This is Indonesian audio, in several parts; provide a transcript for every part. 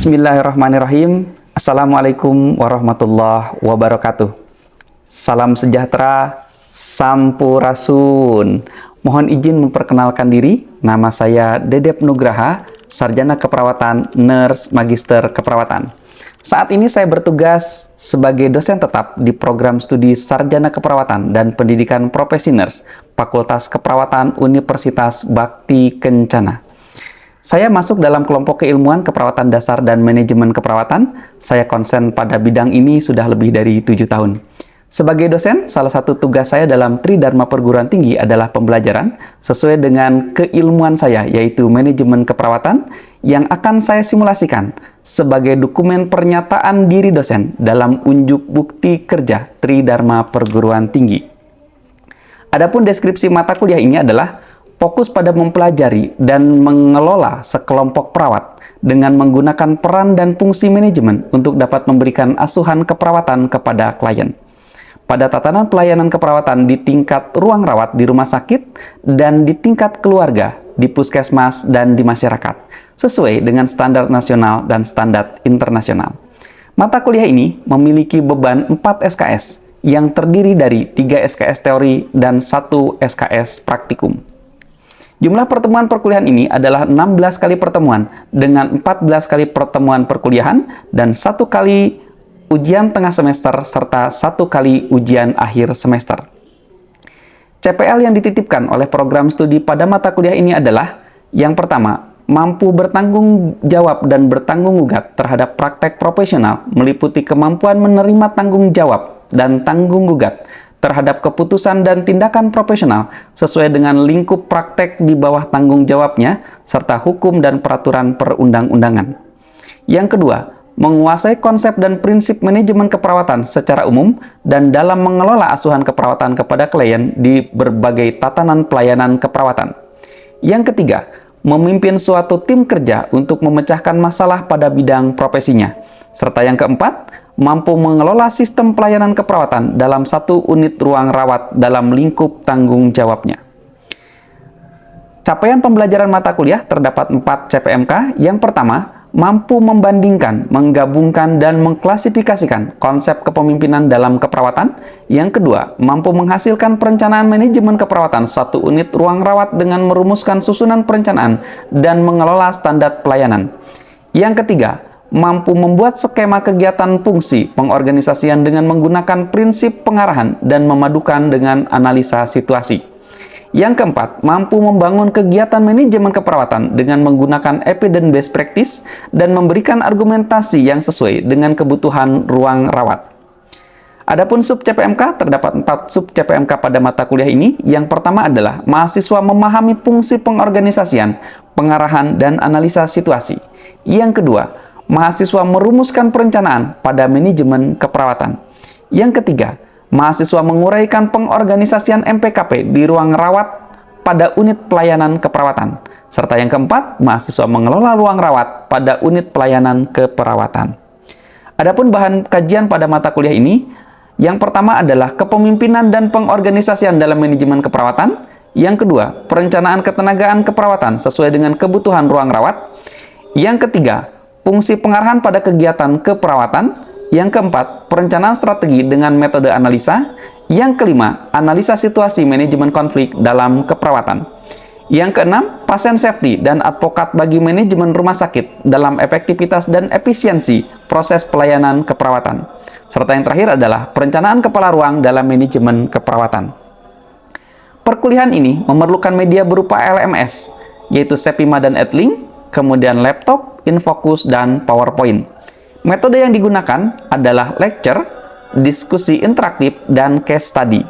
Bismillahirrahmanirrahim. Assalamualaikum warahmatullahi wabarakatuh. Salam sejahtera, sampurasun. Mohon izin memperkenalkan diri. Nama saya Dedep Nugraha, Sarjana Keperawatan, Nurse Magister Keperawatan. Saat ini saya bertugas sebagai dosen tetap di program studi Sarjana Keperawatan dan Pendidikan Profesi Nurse, Fakultas Keperawatan Universitas Bakti Kencana. Saya masuk dalam kelompok keilmuan keperawatan dasar dan manajemen keperawatan. Saya konsen pada bidang ini sudah lebih dari 7 tahun. Sebagai dosen, salah satu tugas saya dalam Tridharma Perguruan Tinggi adalah pembelajaran sesuai dengan keilmuan saya, yaitu manajemen keperawatan, yang akan saya simulasikan sebagai dokumen pernyataan diri dosen dalam unjuk bukti kerja Tridharma Perguruan Tinggi. Adapun deskripsi mata kuliah ini adalah fokus pada mempelajari dan mengelola sekelompok perawat dengan menggunakan peran dan fungsi manajemen untuk dapat memberikan asuhan keperawatan kepada klien. Pada tatanan pelayanan keperawatan di tingkat ruang rawat di rumah sakit dan di tingkat keluarga, di puskesmas dan di masyarakat, sesuai dengan standar nasional dan standar internasional. Mata kuliah ini memiliki beban 4 SKS yang terdiri dari 3 SKS teori dan 1 SKS praktikum. Jumlah pertemuan perkuliahan ini adalah 16 kali pertemuan dengan 14 kali pertemuan perkuliahan dan 1 kali ujian tengah semester serta 1 kali ujian akhir semester. CPL yang dititipkan oleh program studi pada mata kuliah ini adalah: yang pertama, mampu bertanggung jawab dan bertanggung gugat terhadap praktek profesional meliputi kemampuan menerima tanggung jawab dan tanggung gugat terhadap keputusan dan tindakan profesional sesuai dengan lingkup praktek di bawah tanggung jawabnya, serta hukum dan peraturan perundang-undangan. Yang kedua, menguasai konsep dan prinsip manajemen keperawatan secara umum dan dalam mengelola asuhan keperawatan kepada klien di berbagai tatanan pelayanan keperawatan. Yang ketiga, memimpin suatu tim kerja untuk memecahkan masalah pada bidang profesinya. Serta yang keempat, mampu mengelola sistem pelayanan keperawatan dalam 1 unit ruang rawat dalam lingkup tanggung jawabnya. Capaian pembelajaran mata kuliah terdapat 4 CPMK. Yang pertama, mampu membandingkan, menggabungkan, dan mengklasifikasikan konsep kepemimpinan dalam keperawatan. Yang kedua, mampu menghasilkan perencanaan manajemen keperawatan 1 unit ruang rawat dengan merumuskan susunan perencanaan dan mengelola standar pelayanan. Yang ketiga, mampu membuat skema kegiatan fungsi pengorganisasian dengan menggunakan prinsip pengarahan dan memadukan dengan analisa situasi. Yang keempat, mampu membangun kegiatan manajemen keperawatan dengan menggunakan evidence based practice dan memberikan argumentasi yang sesuai dengan kebutuhan ruang rawat. Adapun sub CPMK, terdapat 4 sub CPMK pada mata kuliah ini. Yang pertama adalah mahasiswa memahami fungsi pengorganisasian, pengarahan, dan analisa situasi. Yang kedua, mahasiswa merumuskan perencanaan pada manajemen keperawatan. Yang ketiga, mahasiswa menguraikan pengorganisasian MPKP di ruang rawat pada unit pelayanan keperawatan. Serta yang keempat, mahasiswa mengelola ruang rawat pada unit pelayanan keperawatan. Adapun bahan kajian pada mata kuliah ini, yang pertama adalah kepemimpinan dan pengorganisasian dalam manajemen keperawatan. Yang kedua, perencanaan ketenagaan keperawatan sesuai dengan kebutuhan ruang rawat. Yang ketiga, fungsi pengarahan pada kegiatan keperawatan. Yang keempat, perencanaan strategi dengan metode analisa. Yang kelima, analisa situasi manajemen konflik dalam keperawatan. Yang keenam, pasien safety dan advokat bagi manajemen rumah sakit dalam efektivitas dan efisiensi proses pelayanan keperawatan. Serta yang terakhir adalah perencanaan kepala ruang dalam manajemen keperawatan. Perkuliahan ini memerlukan media berupa LMS, yaitu Sepima dan Edlink, kemudian laptop, InFocus, dan PowerPoint. Metode yang digunakan adalah lecture, diskusi interaktif, dan case study.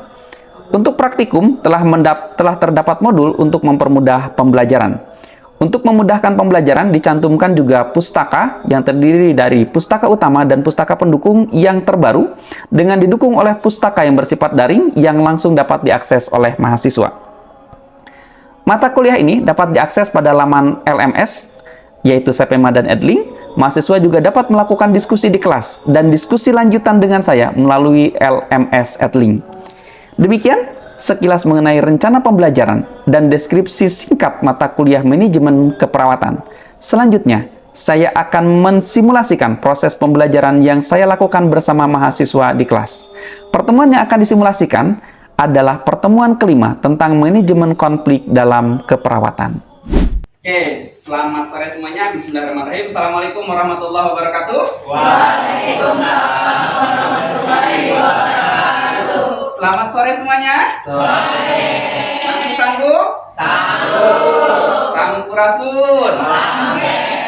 Untuk praktikum, telah terdapat modul untuk mempermudah pembelajaran. Untuk memudahkan pembelajaran, dicantumkan juga pustaka yang terdiri dari pustaka utama dan pustaka pendukung yang terbaru, dengan didukung oleh pustaka yang bersifat daring yang langsung dapat diakses oleh mahasiswa. Mata kuliah ini dapat diakses pada laman LMS, yaitu Sepema dan Edlink. Mahasiswa juga dapat melakukan diskusi di kelas dan diskusi lanjutan dengan saya melalui LMS Edlink. Demikian sekilas mengenai rencana pembelajaran dan deskripsi singkat mata kuliah manajemen keperawatan. Selanjutnya, saya akan mensimulasikan proses pembelajaran yang saya lakukan bersama mahasiswa di kelas. Pertemuan yang akan disimulasikan adalah pertemuan kelima tentang manajemen konflik dalam keperawatan. Oke, selamat sore semuanya. Bismillahirrahmanirrahim. Assalamualaikum warahmatullahi wabarakatuh. Waalaikumsalam warahmatullahi wabarakatuh. Selamat sore semuanya. Sore. Masih sanggup? Sanggup. Sampurasun. Amin.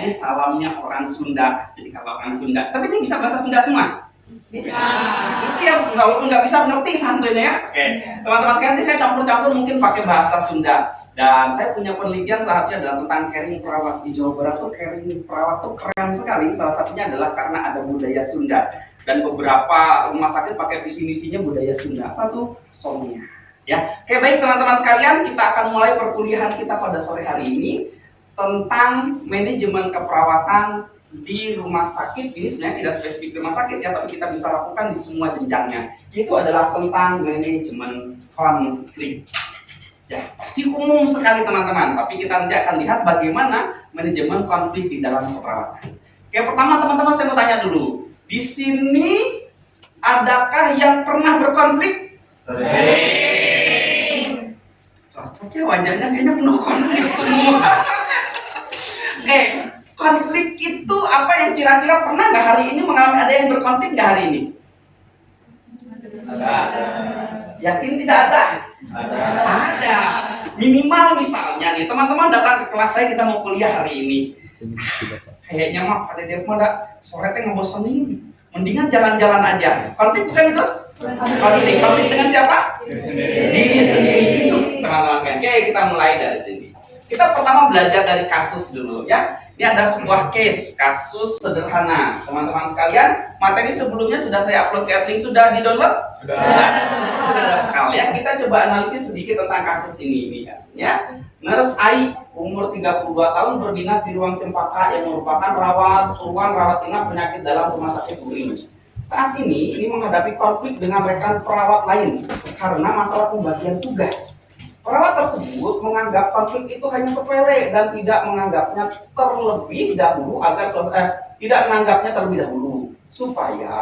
Ini salamnya orang Sunda. Jadi kalau orang Sunda, tapi ini bisa bahasa Sunda semua? Bisa. Ngerti ya? Walaupun nggak bisa, ngerti santuinya ya. Oke, teman-teman sekalian, nanti saya campur-campur mungkin pakai bahasa Sunda. Dan saya punya penelitian salah satunya adalah tentang caring perawat di Jawa Barat. Tuh caring perawat tuh keren sekali. Salah satunya adalah karena ada budaya Sunda. Dan beberapa rumah sakit pakai visi misinya budaya Sunda. Apa tuh? Somnya. Ya, oke, baik teman-teman sekalian, kita akan mulai perkuliahan kita pada sore hari ini tentang manajemen keperawatan di rumah sakit. Ini sebenarnya tidak spesifik rumah sakit ya, tapi kita bisa lakukan di semua jenjangnya. Itu adalah tentang manajemen konflik. Ya, pasti umum sekali teman-teman, tapi kita nanti akan lihat bagaimana manajemen konflik di dalam keperawatan. Oke, pertama teman-teman saya mau tanya dulu. Di sini adakah yang pernah berkonflik? Sering. Cocoknya wajahnya kayaknya penuh konflik semua. Oke, konflik itu apa yang kira-kira pernah nggak hari ini mengalami, ada yang berkonflik nggak hari ini? Ada. Yakin tidak ada? Ada. Minimal misalnya nih, teman-teman datang ke kelas saya, kita mau kuliah hari ini. Kayaknya mah pada dia mah sore teh ngebosenin. Mendingan jalan-jalan aja. Konflik bukan itu? Konflik dengan siapa? Diri sendiri itu, teman-teman. Oke, kita mulai dari sini. Kita pertama belajar dari kasus dulu ya. Ini ada sebuah kasus sederhana. Teman-teman sekalian, materi sebelumnya sudah saya upload ke link, sudah di-download? Sudah ada bekal ya. Kita coba analisis sedikit tentang kasus ini. Ini kasusnya. Nurse Ai, umur 32 tahun, berdinas di ruang cempaka yang merupakan ruang rawat inap penyakit dalam rumah sakit UIN. Saat ini menghadapi konflik dengan rekan perawat lain karena masalah pembagian tugas. Perawat tersebut menganggap konflik itu hanya sepele dan tidak menganggapnya terlebih dahulu supaya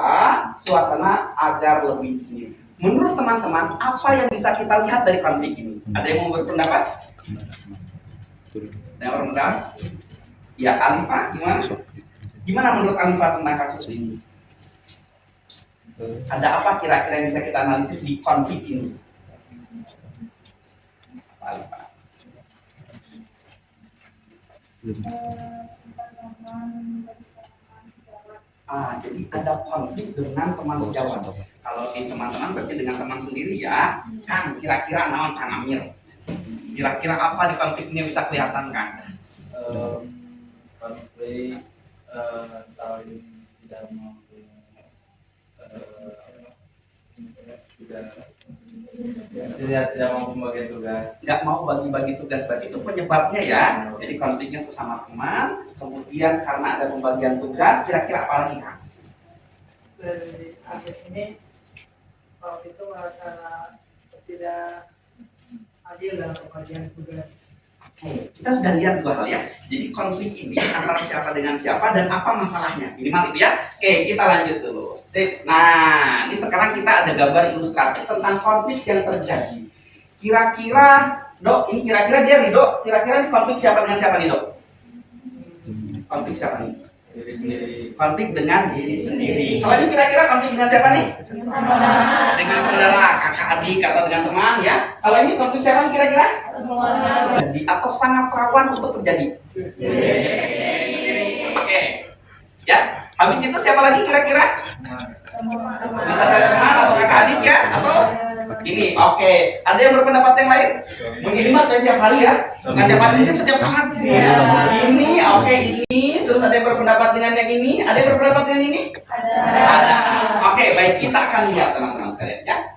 suasana agar lebih ini. Menurut teman-teman, apa yang bisa kita lihat dari konflik ini? Ada yang mau berpendapat? Ada yang berpendapat? Ya, Alifah, gimana? Gimana menurut Alifah tentang kasus ini? Ada apa kira-kira yang bisa kita analisis di konflik ini? Jadi ada konflik dengan teman sejawat. Kalau di teman-teman berarti dengan teman sendiri ya. Kang, kira-kira naon Kang Amir? Kira-kira apa di konflik ini bisa kelihatan Kang? Konflik saling tidak mau tidak mau membagi tugas. Nggak mau bagi-bagi tugas, berarti itu penyebabnya ya. Jadi konfliknya sesama teman, kemudian karena ada pembagian tugas, kira-kira apa lagi Kang? Dari akhir ini waktu itu merasa tidak adil dalam pembagian tugas. Oke, kita sudah lihat dua hal ya. Jadi konflik ini antara siapa dengan siapa dan apa masalahnya. Minimal itu ya. Oke, kita lanjut dulu. Sip. Nah, ini sekarang kita ada gambar ilustrasi tentang konflik yang terjadi. Kira-kira, Dok, ini kira-kira dia nih, Dok. Kira-kira ini konflik siapa dengan siapa nih, Dok? Konflik siapa nih? Diri sendiri. Konflik dengan diri sendiri. Kalau ini kira-kira konflik dengan siapa nih? Dengan saudara, kakak, adik, atau dengan teman ya. Kalau ini konflik siapa nih kira-kira? Jadi atau sangat rawan untuk terjadi. Sendiri. Oke. Ya. Habis itu siapa lagi kira-kira? Bisa dari teman atau kakak adik ya? Atau ini. Oke. Ada yang berpendapat yang lain? Minimal tiap hari ya. Nggak tiap hari, mungkin setiap saat. Ini, oke, ini. Terus ada yang berpendapat dengan yang ini? Ada yang berpendapat dengan ini? Ada. Oke, baik, kita akan lihat teman-teman sekalian ya.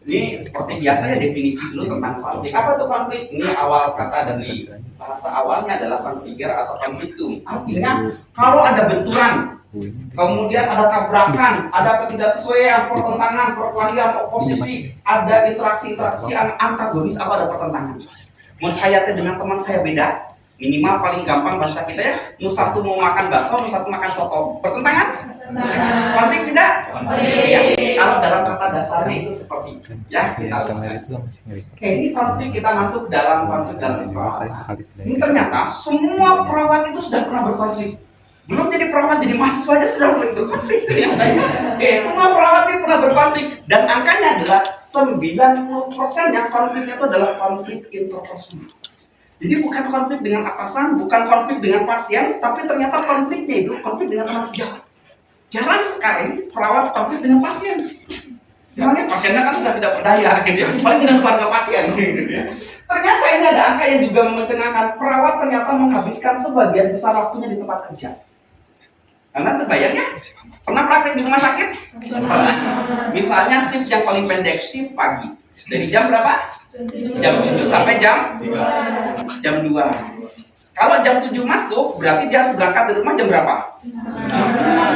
Ini seperti biasa ya, definisi dulu tentang konflik. Apa tuh konflik? Ini awal kata dari bahasa awalnya adalah konfigure atau konfliktum. Artinya kalau ada benturan, kemudian ada tabrakan, ada ketidaksesuaian, pertentangan, perkelahian, oposisi, ada interaksi-interaksi yang antagonis, apa ada pertentangan. Mau saya dengan teman saya beda, Minimal paling gampang bahasa kita ya, nu satu mau makan bakso, nu satu makan soto. Bertentangan? Konflik tidak? Ya. Kalau dalam kata dasarnya itu seperti itu. Ya, kita lihat. Oke, ini konflik, kita masuk dalam konflik dalam perawatan. Ini ternyata semua perawat itu sudah pernah berkonflik. Belum jadi perawat, jadi mahasiswa aja sudah berkonflik ternyata. Oke, semua perawat ini pernah berkonflik. Dan angkanya adalah 90% yang konfliknya itu adalah konflik interpersonal. Jadi bukan konflik dengan atasan, bukan konflik dengan pasien, tapi ternyata konfliknya itu konflik dengan teman sejawat. Jarang sekali perawat konflik dengan pasien. Soalnya pasiennya kan sudah tidak berdaya, gitu ya. Paling dengan keluarga pasien. Gitu ya. Ternyata ini ada angka yang juga mencengangkan. Perawat ternyata menghabiskan sebagian besar waktunya di tempat kerja. Karena terbayang ya? Pernah praktek di rumah sakit? Pernah. Misalnya shift yang paling pendek, shift pagi. Dari jam berapa? Jam 7 sampai jam 2. Kalau jam 7 masuk, berarti dia harus berangkat dari rumah jam berapa?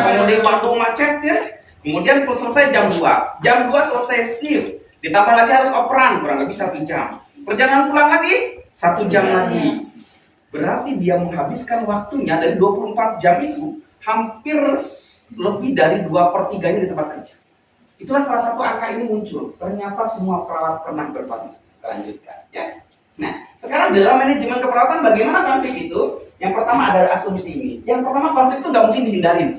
Kalau di Bandung macet ya. Kemudian selesai jam 2. Jam 2 selesai shift. Ditambah lagi harus operan, kurang lebih 1 jam. Perjalanan pulang lagi 1 jam lagi. Berarti dia menghabiskan waktunya dari 24 jam itu hampir lebih dari 2/3-nya di tempat kerja. Itulah salah satu angka ini muncul. Ternyata semua perawat pernah berkonflik. Lanjutkan ya. Nah, sekarang dalam manajemen keperawatan bagaimana konflik itu? Yang pertama ada asumsi ini. Yang pertama, konflik itu nggak mungkin dihindarin.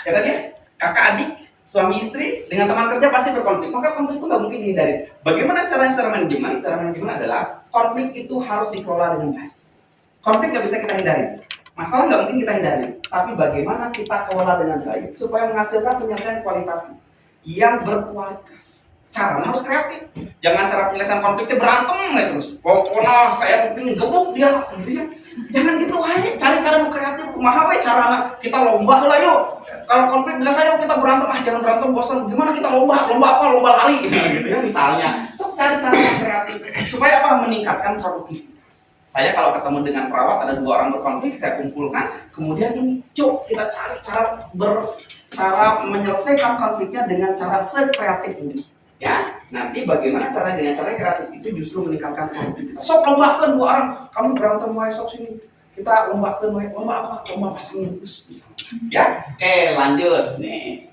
Ya kan ya? Kakak adik, suami istri dengan teman kerja pasti berkonflik. Maka konflik itu nggak mungkin dihindarin. Bagaimana caranya secara manajemen? Secara manajemen adalah konflik itu harus dikelola dengan baik. Konflik nggak bisa kita hindarin. Masalah nggak mungkin kita hindari. Tapi bagaimana kita kelola dengan baik supaya menghasilkan penyelesaian kualitatif yang berkualitas. Caranya harus kreatif. Jangan cara penyelesaian konfliknya berantem ya terus. Pokoknya saya ingin gebuk dia. Jangan gitu aja. Cari cara yang kreatif. Kumaha we cara kita lomba lah yuk. Kalau konflik biasa yuk kita berantem. Jangan berantem bosan. Gimana kita lomba? Lomba apa? Lomba lari. Gitu ya misalnya. So cari cara yang kreatif supaya apa? Meningkatkan produktivitas. Saya kalau ketemu dengan perawat ada 2 orang berkonflik, saya kumpulkan. Kemudian ini cuk kita cari cara menyelesaikan konfliknya dengan cara sekreatif ini. Ya, nanti bagaimana cara dengan cara kreatif itu justru meningkatkan produktivitas. Sok lombakan 2 orang, kamu berantem wae sok sini. Kita lombakan wae, lomba apa? Lomba pasang infus. Ya, oke lanjut nih.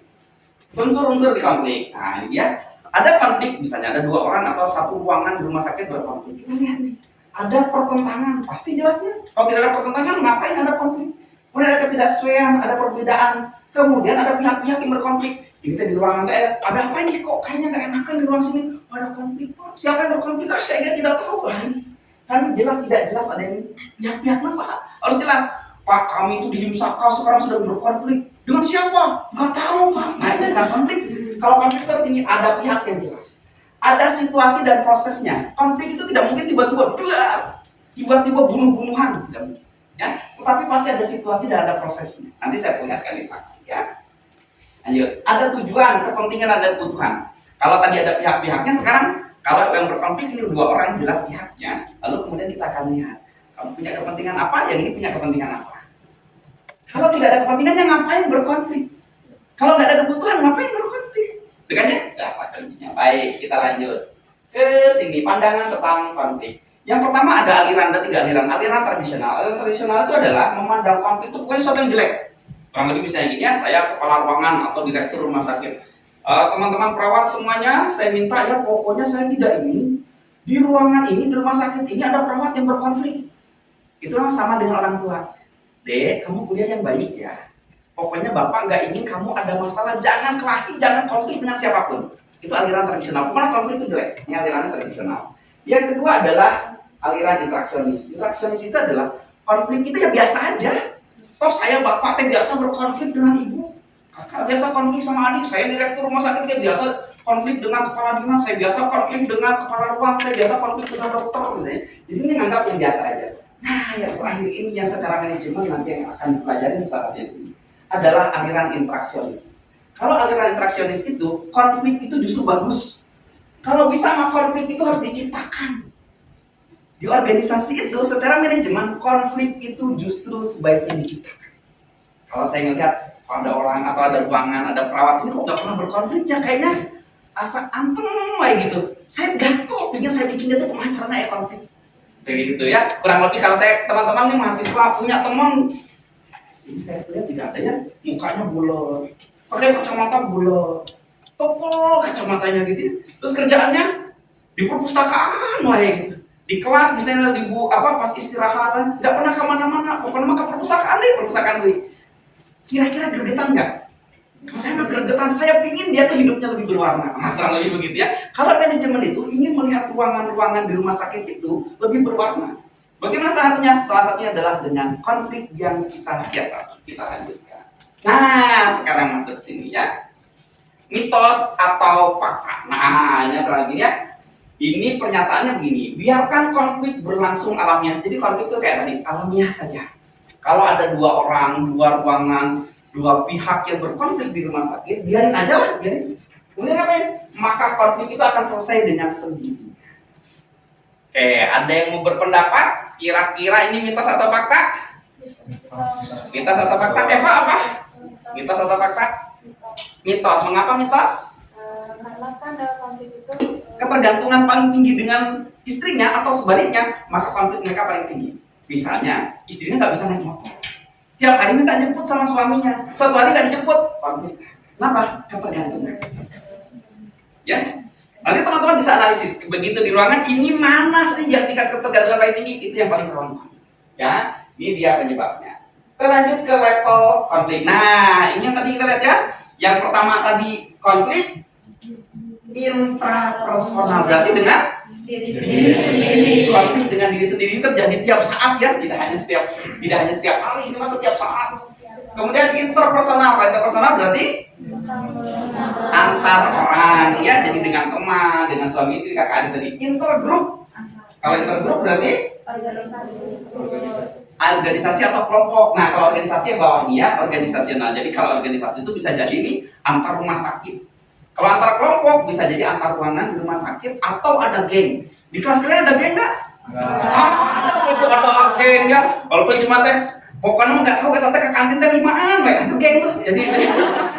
Unsur-unsur di konflik. Nah, ini ya. Ada konflik misalnya ada 2 orang atau 1 ruangan di rumah sakit berkonflik. Kita lihat nih. Ada pertentangan, pasti jelasnya. Kalau tidak ada pertentangan, ngapain ada konflik? Kemudian ada ketidaksesuaian, ada perbedaan. Kemudian ada pihak-pihak yang berkonflik. Ini di ruangan ada apa ini kok kayaknya nggak enakan di ruang sini? Ada konflik pak. Siapa yang berkonflik? Saya tidak tahu kan. Kan jelas tidak jelas ada yang pihak-pihaknya salah. Harus jelas. Pak kami itu di Himsaka sekarang sudah berkonflik. Dengan siapa? Nggak tahu pak. Nah ini kan konflik. Kalau konflik terus ini ada pihak yang jelas. Ada situasi dan prosesnya. Konflik itu tidak mungkin tiba-tiba bunuh-bunuhan, tidak mungkin. Ya, tetapi pasti ada situasi dan ada prosesnya. Nanti saya perlihatkan di Pak. Ya, lanjut. Ada tujuan, kepentingan, ada kebutuhan. Kalau tadi ada pihak-pihaknya, sekarang kalau yang berkonflik ini 2 orang jelas pihaknya. Lalu kemudian kita akan lihat, kamu punya kepentingan apa? Yang ini punya kepentingan apa? Kalau tidak ada kepentingannya, ngapain berkonflik? Kalau nggak ada kebutuhan, ngapain berkonflik? Itu kan ya? Dapat kuncinya. Baik, kita lanjut ke sini. Pandangan tentang konflik. Yang pertama ada 3 aliran. Aliran tradisional. Aliran tradisional itu adalah memandang konflik itu bukan sesuatu yang jelek. Kurang lebih misalnya gini ya, saya kepala ruangan atau direktur rumah sakit. Teman-teman perawat semuanya, saya minta ya pokoknya saya tidak ingin di ruangan ini, di rumah sakit ini ada perawat yang berkonflik. Itu sama dengan orang tua. Dek, kamu kuliah yang baik ya. Pokoknya bapak nggak ingin kamu ada masalah, jangan kelahi, jangan konflik dengan siapapun. Itu aliran tradisional. Pokoknya konflik itu jelek. Ini aliran tradisional. Yang kedua adalah aliran interaksionis. Interaksionis itu adalah konflik itu ya biasa aja. Toh saya bapak teh biasa berkonflik dengan ibu. Kakak biasa konflik sama adik. Saya direktur rumah sakit ya biasa konflik dengan kepala dinas. Saya biasa konflik dengan kepala ruang. Saya biasa konflik dengan dokter. Gitu ya. Jadi ini anggap yang biasa aja. Nah yang terakhir ini yang secara manajemen nanti yang akan dipelajari saatnya ini adalah aliran interaksionis. Kalau aliran interaksionis itu konflik itu justru bagus. Kalau bisa maka konflik itu harus diciptakan. Di organisasi itu secara manajemen konflik itu justru sebaiknya diciptakan. Kalau saya melihat ada orang atau ada ruangan, ada perawat ini kok nggak pernah berkonflik ya kayaknya asa antem kayak gitu. Saya gatel, ingin saya bikin itu pemacaranya konflik. Kayak gitu ya. Kurang lebih kalau saya teman-teman nih mahasiswa punya teman, ini saya lihat tidak ada ya, mukanya bulat, pakai kacamata bulat, topol kacamatanya gitu. Terus kerjaannya di perpustakaan lah ya gitu. Di kelas misalnya di pas istirahat, nggak pernah kemana-mana, pokoknya mah ke perpustakaan deh. Kira-kira gregetan nggak? Kalau saya mah gregetan, saya pingin dia tuh hidupnya lebih berwarna. Nah, kurang lebih begitu ya. Kalau manajemen itu ingin melihat ruangan-ruangan di rumah sakit itu lebih berwarna. Bagaimana salah satunya? Salah satunya adalah dengan konflik yang kita siasat. Kita lanjutkan. Nah, sekarang masuk ke sini ya. Mitos atau fakta. Nah, ini apa lagi ya? Ini pernyataannya begini. Biarkan konflik berlangsung alamiah. Jadi konflik itu kayak tadi, alamiah saja. Kalau ada dua orang, dua ruangan, dua pihak yang berkonflik di rumah sakit, biarin aja lah, biarin. Kemudian apa ya? Maka konflik itu akan selesai dengan sendirinya. Oke, ada yang mau berpendapat? Kira-kira ini mitos atau fakta? Mitos atau fakta? Eva apa? Mitos atau fakta? Mitos. Mengapa mitos? Karena kan dalam konflik itu Ketergantungan paling tinggi dengan istrinya atau sebaliknya, maka konflik mereka paling tinggi. Misalnya, istrinya nggak bisa naik motor. Tiap hari minta jemput sama suaminya. Suatu hari nggak dijemput, konflik. Kenapa? Ketergantungan. Ya, nanti teman-teman bisa analisis. Begitu di ruangan, ini mana sih yang tingkat ketergantungan paling tinggi? Itu yang paling rawan konflik. Ya, ini dia penyebabnya. Kita lanjut ke level konflik. Nah, ini yang tadi kita lihat ya. Yang pertama tadi konflik intrapersonal, berarti dengan diri sendiri. Konflik dengan diri sendiri terjadi tiap saat ya, tidak hanya setiap hari, ini mah setiap saat. Kemudian interpersonal. Kalau interpersonal berarti antar orang ya, jadi dengan teman, dengan suami istri, kakak adik tadi. Intergroup. Kalau intergroup berarti organisasi atau kelompok. Nah, kalau organisasi bawahnya ya, organisasional. Jadi kalau organisasi itu bisa jadi nih antar rumah sakit. Kalau antar kelompok bisa jadi antar ruangan di rumah sakit atau ada geng. Di kelas kalian ada geng nggak? Ada, masuk ada geng ya. Walaupun cuma teh, pokoknya nggak tahu tante ke kantin teh 5-an, itu geng tuh. Jadi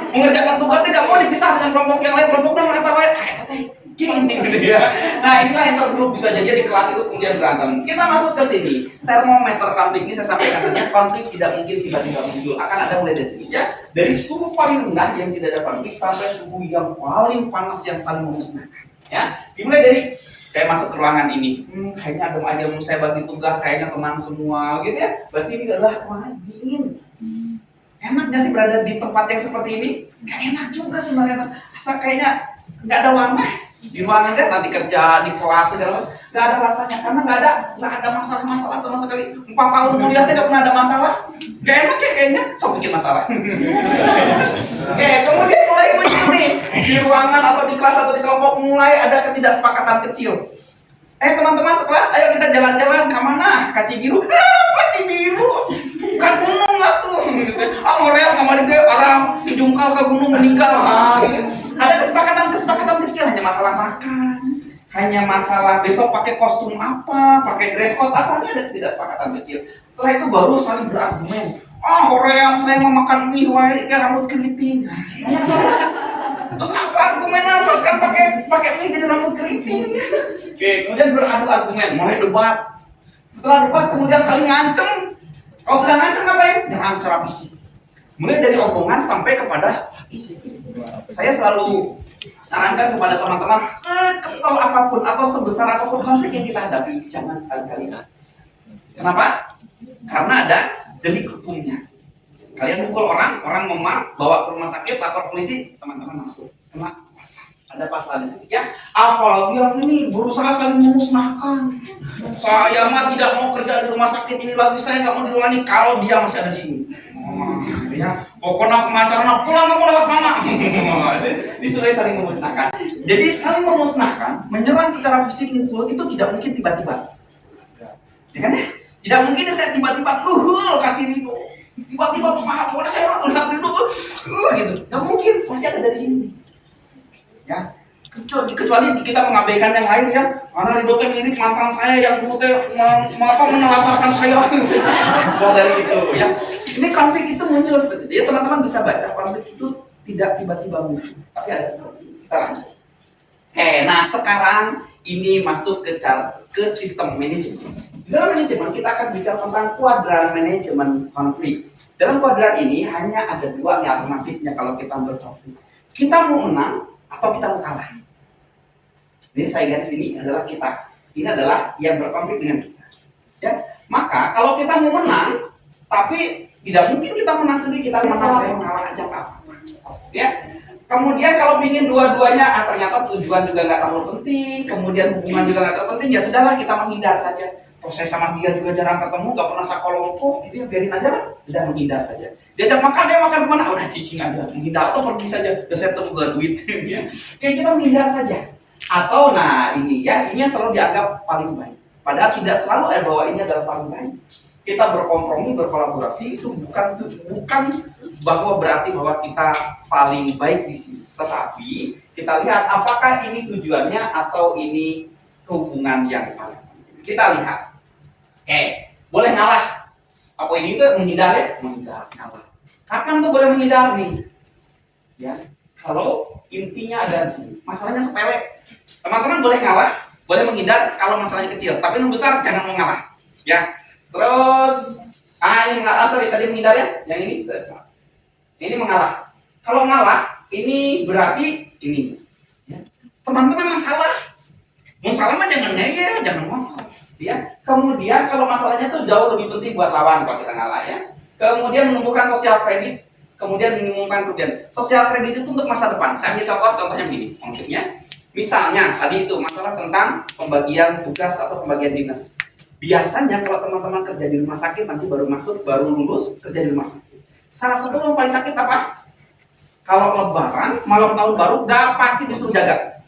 mengerjakan tugas teh nggak mau dipisah dengan kelompok yang lain. Kelompoknya nggak tahu ya, teh geng nih gitu ya. Nah, inilah intergroup bisa jadi di kelas itu kemudian berantem. Kita masuk ke sini. Termometer konflik ini saya sampaikan katanya konflik tidak mungkin tiba-tiba muncul. Akan ada mulai dari sini ya. Dari suhu paling rendah yang tidak ada konflik sampai suhu yang paling panas yang saling memusnahkan. Ya, dimulai dari saya masuk ke ruangan ini. Kayaknya adem aja, saya bagi tugas kayaknya tenang semua gitu ya. Berarti ini adalah ruangan dingin. Enak gak sih berada di tempat yang seperti ini? Gak enak juga sebenarnya. Asal kayaknya nggak ada warna di ruangan teh, nanti kerja di kelas segala macam, nggak ada rasanya karena nggak ada masalah sama sekali. 4 tahun kuliah teh nggak pernah ada masalah. Gak enak ya kayaknya, sok bikin masalah. Oke, kemudian mulai muncul nih di ruangan atau di kelas atau di kelompok mulai ada ketidaksepakatan kecil. Teman-teman sekelas, ayo kita jalan-jalan ke mana? Ke Cibiru. Apa Cibiru? Ke gunung nggak tuh? Orang kemarin ke orang dijungkal ke gunung meninggal. Gitu. Ada kesepakatan kecil, hanya masalah makan, hanya masalah besok pakai kostum apa, pakai dress code apa, ada ketidaksepakatan kecil. Setelah itu baru saling berargumen. Orang saya mau makan mie wae ke rambut keriting. Terus apa argumennya makan pakai mie jadi rambut keriting? Oke, kemudian beradu argumen, mulai debat. Setelah debat kemudian saling ngancem. Kalau sudah ngancem ngapain? Nyerang secara fisik. Mulai dari omongan sampai kepada saya selalu sarankan kepada teman-teman, sekesal apapun atau sebesar apapun konflik yang kita hadapi, jangan sekali-kali habis. Kenapa? Karena ada delik hukumnya. Kalian pukul orang memar, bawa ke rumah sakit, lapor polisi, teman-teman masuk, kena pasal. Ada pasalnya ya. Apalagi yang ini berusaha saling memusnahkan. Saya mah tidak mau kerja di rumah sakit ini lagi, saya nggak mau di rumah ini kalau dia masih ada di sini. Ya, pokoknya pengacaranya pulang kamu lewat mana? Disuruh saling memusnahkan. Jadi saling memusnahkan, menyerang secara fisik mukul itu tidak mungkin tiba-tiba. Ya kan ya? Tidak mungkin saya tiba-tiba kuhul kasih ridho. Tiba-tiba pokoknya saya lihat ridho tuh, gitu. Nggak mungkin, pasti ada dari sini. Ya, kecuali kita mengabaikan yang lain ya, karena ridho teh mirip mantan saya yang dulu teh menelantarkan saya. Dari itu ya. Ini konflik itu muncul seperti itu. Ya, teman-teman bisa baca konflik itu tidak tiba-tiba muncul, tapi ada seperti itu. Kita lanjut. Oke, nah sekarang ini masuk ke sistem manajemen. Di dalam manajemen kita akan bicara tentang kuadran manajemen konflik. Dalam kuadran ini hanya ada dua nih alternatifnya kalau kita berkonflik. Kita mau menang atau kita mau kalah. Jadi saya garis ini adalah kita. Ini adalah yang berkonflik dengan kita. Ya, maka kalau kita mau menang, tapi tidak mungkin kita menang sendiri, kita menang saya mengalah aja Pak. Ya. Kemudian kalau ingin dua-duanya, ternyata tujuan juga nggak terlalu penting, kemudian hubungan juga nggak terlalu penting, ya sudahlah kita menghindar saja. Toh saya sama dia juga jarang ketemu, nggak pernah sekelompok, gitu ya biarin aja lah, udah menghindar saja. Diajak makan, dia makan kemana? Udah cicing aja, menghindar atau pergi saja. Udah saya tuh gak duit, ya. Kayak kita menghindar saja. Atau nah ini ya, ini yang selalu dianggap paling baik. Padahal tidak selalu bahwa ini adalah paling baik. Kita berkompromi, berkolaborasi itu bukan bahwa berarti bahwa kita paling baik di sini. Tetapi kita lihat apakah ini tujuannya atau ini hubungan yang paling penting. Kita lihat. Boleh ngalah. Apa ini tuh menghindar ya? Menghindar, ngalah. Kapan tuh boleh menghindar nih? Ya, kalau intinya ada di sini. Masalahnya sepele. Teman-teman boleh ngalah, boleh menghindar kalau masalahnya kecil. Tapi yang besar jangan mengalah. Ya. Terus, ini mengalah, tadi menghindar ya? Yang ini, ini mengalah. Kalau ngalah, ini berarti ini. Ya. Teman-teman masalah mah jangan ngeyel, jangan ngotot. Ya. Kemudian kalau masalahnya tuh jauh lebih penting buat lawan kalau kita ngalah ya. Kemudian menumbuhkan sosial kredit, kemudian mengumumkan kerugian. Sosial kredit itu untuk masa depan. Saya ambil contohnya begini, maksudnya. Misalnya tadi itu masalah tentang pembagian tugas atau pembagian dinas. Biasanya kalau teman-teman kerja di rumah sakit nanti baru lulus kerja di rumah sakit. Salah satu yang paling sakit apa? Kalau lebaran, malam tahun baru, gak pasti disuruh jaga.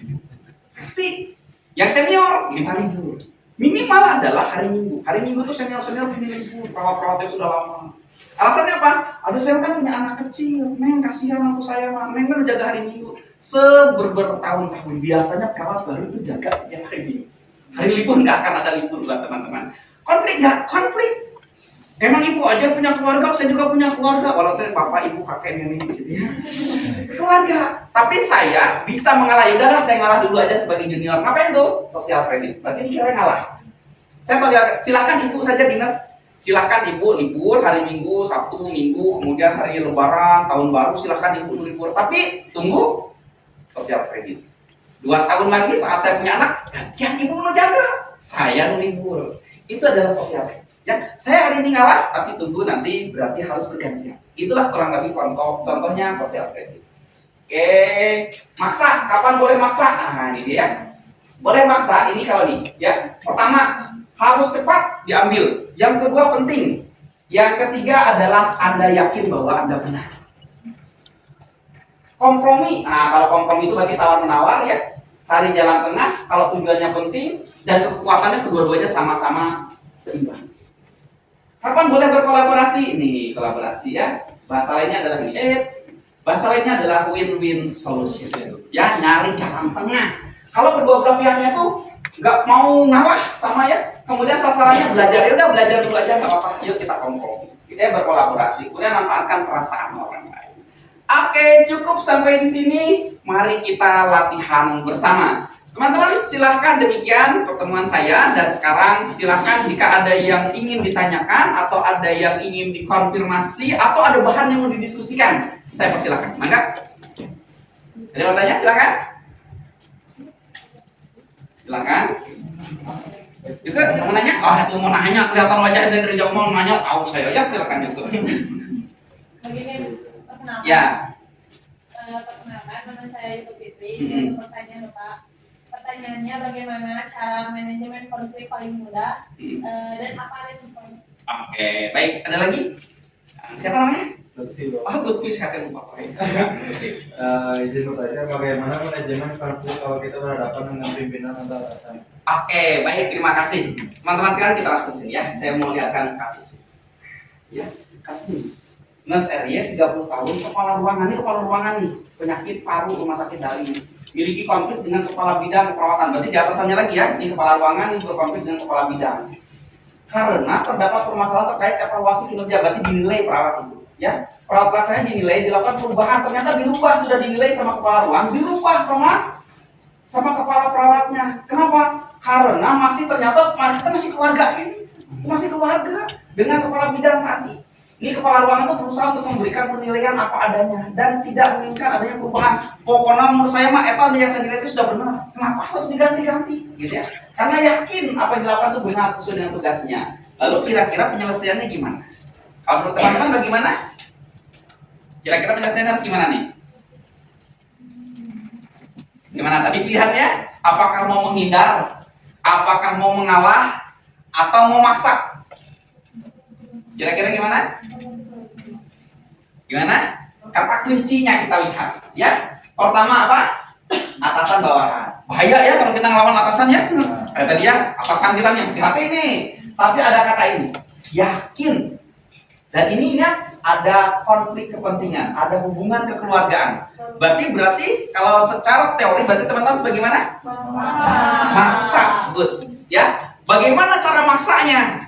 Pasti. Yang senior minta libur. Minimal adalah hari Minggu. Hari Minggu tuh senior-senior punya libur. Perawat-perawat itu sudah lama. Alasannya apa? Ada saya kan punya anak kecil. Neng kasihan waktu saya mah. Neng kan udah jaga hari Minggu. Bertahun-tahun biasanya perawat baru itu jaga setiap hari Minggu. Hari libur nggak akan ada libur lah teman-teman. Konflik nggak? Konflik. Emang ibu aja punya keluarga, saya juga punya keluarga. Walaupun bapak, ibu, kakek, nenek gitu ya. Keluarga. Tapi saya bisa mengalah. Yaudahlah saya ngalah dulu aja sebagai junior. Ngapain tuh? Sosial kredit. Berarti dikira ngalah. Silahkan ibu saja dinas. Silahkan ibu libur hari Minggu, Sabtu, Minggu, kemudian hari Lebaran, Tahun Baru. Silahkan ibu libur. Tapi tunggu sosial kredit. 2 tahun lagi saat saya punya anak, gantian ibu mau jaga, saya libur. Itu adalah sosial kredit. Ya, saya hari ini ngalah, tapi tunggu nanti berarti harus bergantian. Itulah kurang lebih contohnya sosial kredit. Maksa, kapan boleh maksa? Nah ini dia. Boleh maksa, ini kalau nih, ya. Pertama, harus cepat diambil. Yang kedua penting. Yang ketiga adalah Anda yakin bahwa Anda benar. Kompromi, nah kalau kompromi itu berarti tawar-menawar ya. Cari jalan tengah, kalau tujuannya penting dan kekuatannya kedua-duanya sama-sama seimbang. Kapan boleh berkolaborasi? Nih, kolaborasi ya. Bahasa lainnya adalah bahasa lainnya adalah win-win solution. Ya, nyari jalan tengah. Kalau kedua belah pihaknya tuh nggak mau ngalah sama ya, kemudian sasarannya belajar, ya udah belajar dulu aja nggak apa-apa. Yuk kita kompromi, kita berkolaborasi, kemudian manfaatkan perasaan orang lain. Oke, cukup sampai di sini. Mari kita latihan bersama. Teman-teman silahkan, demikian pertemuan saya. Dan sekarang silahkan jika ada yang ingin ditanyakan atau ada yang ingin dikonfirmasi atau ada bahan yang mau didiskusikan, saya persilahkan. Mangga. Ada yang mau tanya? Silahkan. Silakan. Juga mau nanya? Itu mau nanya, kelihatan wajahnya dari jauh mau nanya, tahu saya ya, silakan itu. Begini, perkenalkan. Ya. Perkenalkan, nama saya Ibu Fitri. Pertanyaan Bapak. Pertanyaannya bagaimana cara manajemen konflik paling mudah dan apa resikonya? Oke, baik. Ada lagi? Siapa namanya? Lutfi, Bapak. Lutfi, saya lupa. Izin bertanya, bagaimana manajemen konflik kalau kita berhadapan dengan pimpinan atau atasan? Oke, baik, terima kasih. Teman-teman sekalian kita langsung sini ya. Saya mau lihatkan kasus. Ya, kasus ini. Nurse RY 30 tahun, kepala ruangan nih, penyakit paru rumah sakit Dali. Miliki konflik dengan kepala bidang perawatan. Berarti di atasannya lagi ya, ini kepala ruangan ini berkonflik dengan kepala bidang. Karena terdapat permasalahan terkait evaluasi kinerja, berarti dinilai perawat itu. Ya, perawat pelaksana dinilai, dilakukan perubahan, ternyata dirubah, sudah dinilai sama kepala ruang, dirubah sama sama kepala perawatnya. Kenapa? Karena ternyata kita masih keluarga ini, masih keluarga dengan kepala bidang tadi. Ini kepala ruangan itu berusaha untuk memberikan penilaian apa adanya dan tidak menginginkan adanya perubahan. Pokoknya menurut saya mah eta yang saya nilai itu sudah benar. Kenapa harus diganti-ganti? Gitu ya. Karena yakin apa yang dilakukan itu benar sesuai dengan tugasnya. Lalu kira-kira penyelesaiannya gimana? Kalau menurut teman-teman bagaimana? Kira-kira penyelesaiannya harus gimana nih? Gimana tadi pilihannya? Apakah mau menghindar? Apakah mau mengalah? Atau mau maksa? Kira-kira gimana? Gimana? Kata kuncinya kita lihat, ya. Pertama apa? Atasan bawahan. Bahaya ya kalau kita ngelawan atasan ya. Kayak tadi ya, atasan kita nih, hati-hati ini. Tapi ada kata ini, yakin. Dan ini ingat, ada konflik kepentingan, ada hubungan kekeluargaan. Berarti kalau secara teori berarti teman-teman bagaimana? Maksa, good. Ya. Bagaimana cara maksanya?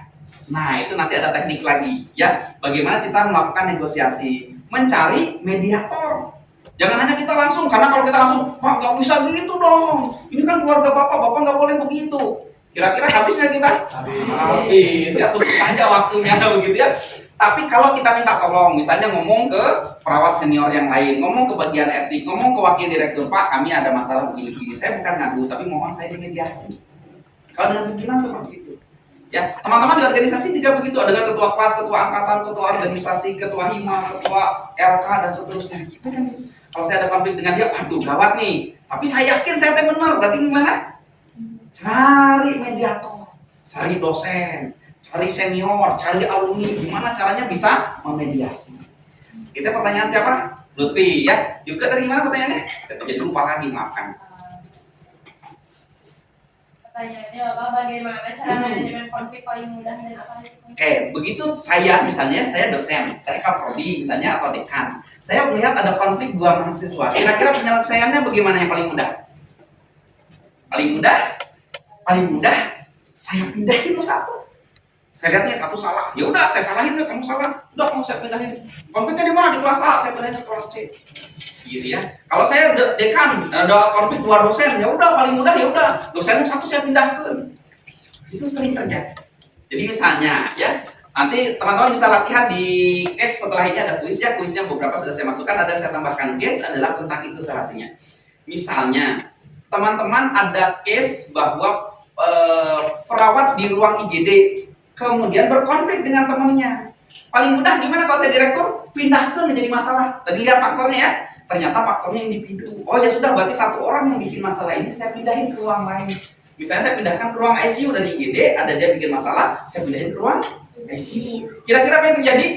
Nah, itu nanti ada teknik lagi, ya. Bagaimana kita melakukan negosiasi, mencari mediator. Jangan hanya kita langsung, karena kalau kita langsung, Pak, nggak bisa gitu dong. Ini kan keluarga bapak nggak boleh begitu. Kira-kira habis nggak kita? Habis. Ya tunggu saja waktunya, begitu ya. Tapi kalau kita minta tolong, misalnya ngomong ke perawat senior yang lain, ngomong ke bagian etik, ngomong ke wakil direktur, Pak, kami ada masalah begini-begini. Saya bukan ngadu, tapi mohon saya dimediasi. Kalau dengan pimpinan seperti itu. Ya, teman-teman di organisasi juga begitu, ada dengan ketua kelas, ketua angkatan, ketua organisasi, ketua hima, ketua LK dan seterusnya. Gitu kan? Kalau saya ada konflik dengan dia, aduh gawat nih. Tapi saya yakin saya teh benar. Berarti gimana? Cari mediator, cari dosen, cari senior, cari alumni. Gimana caranya bisa memediasi? Itu pertanyaan siapa? Lutfi ya. Juga tadi gimana pertanyaannya? Saya jadi lupa lagi, maafkan. Pertanyaannya Bapak, bagaimana cara manajemen konflik paling mudah dan apa risikonya? Oke, begitu saya misalnya saya dosen, saya kaprodi misalnya atau dekan. Saya melihat ada konflik dua mahasiswa. Kira-kira penyelesaiannya bagaimana yang paling mudah? Paling mudah? Paling mudah saya pindahin satu. Saya lihatnya satu salah. Ya udah saya salahin deh, kamu salah. Udah kamu saya pindahin. Konfliknya di mana? Di kelas A, saya pindahin ke kelas C. Gitu ya. Kalau saya dekan ada konflik dua dosen, ya udah paling mudah ya udah dosen satu saya pindahkan. Itu sering terjadi. Jadi misalnya ya, nanti teman-teman bisa latihan di case setelah ini ada kuis ya, kuisnya beberapa sudah saya masukkan, ada saya tambahkan case adalah tentang itu syaratnya. Misalnya teman-teman ada case bahwa perawat di ruang IGD kemudian berkonflik dengan temannya. Paling mudah gimana kalau saya direktur? Pindahkan menjadi masalah. Tadi lihat faktornya ya. Ternyata faktornya individu. Oh ya sudah, berarti satu orang yang bikin masalah ini saya pindahin ke ruang lain. Misalnya saya pindahkan ke ruang ICU dari IGD, ada dia bikin masalah, saya pindahin ke ruang ICU. Kira-kira apa yang terjadi?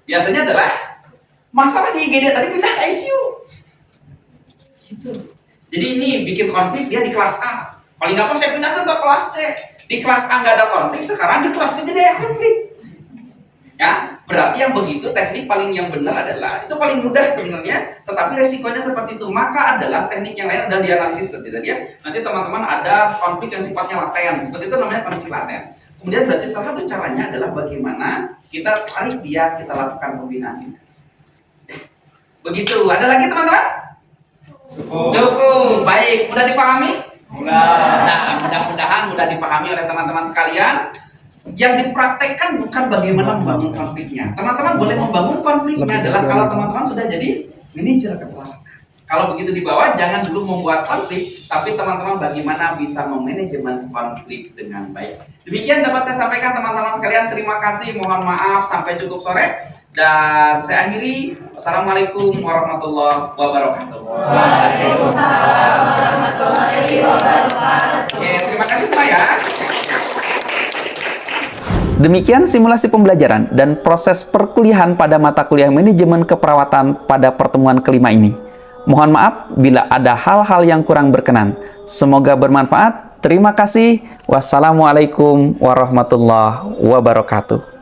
Biasanya adalah masalah di IGD tadi pindah ke ICU. Gitu. Jadi ini bikin konflik dia di kelas A. Paling gampang saya pindahkan ke kelas C. Di kelas A nggak ada konflik, sekarang di kelas C jadi ada konflik. Ya, berarti yang begitu teknik paling yang benar adalah itu paling mudah sebenarnya, tetapi resikonya seperti itu. Maka adalah teknik yang lain adalah dianalisis seperti tadi ya. Nanti teman-teman ada konflik yang sifatnya laten, seperti itu namanya konflik laten. Kemudian berarti salah satu caranya adalah bagaimana kita tarik dia, kita lakukan pembinaan. Begitu. Ada lagi teman-teman? Cukup. Baik, mudah dipahami? Nah, mudah-mudahan mudah dipahami oleh teman-teman sekalian. Yang dipraktekkan bukan bagaimana membangun konfliknya. Teman-teman boleh membangun konfliknya adalah kalau teman-teman sudah jadi manajer keperawatan. Kalau begitu di bawah, jangan dulu membuat konflik, tapi teman-teman bagaimana bisa memanajemen konflik dengan baik. Demikian dapat saya sampaikan teman-teman sekalian. Terima kasih, mohon maaf sampai cukup sore. Dan saya akhiri. Wassalamualaikum warahmatullahi wabarakatuh. Waalaikumsalam warahmatullahi wabarakatuh. Oke, terima kasih semua ya. Demikian simulasi pembelajaran dan proses perkuliahan pada mata kuliah manajemen keperawatan pada pertemuan kelima ini. Mohon maaf bila ada hal-hal yang kurang berkenan. Semoga bermanfaat. Terima kasih. Wassalamualaikum warahmatullahi wabarakatuh.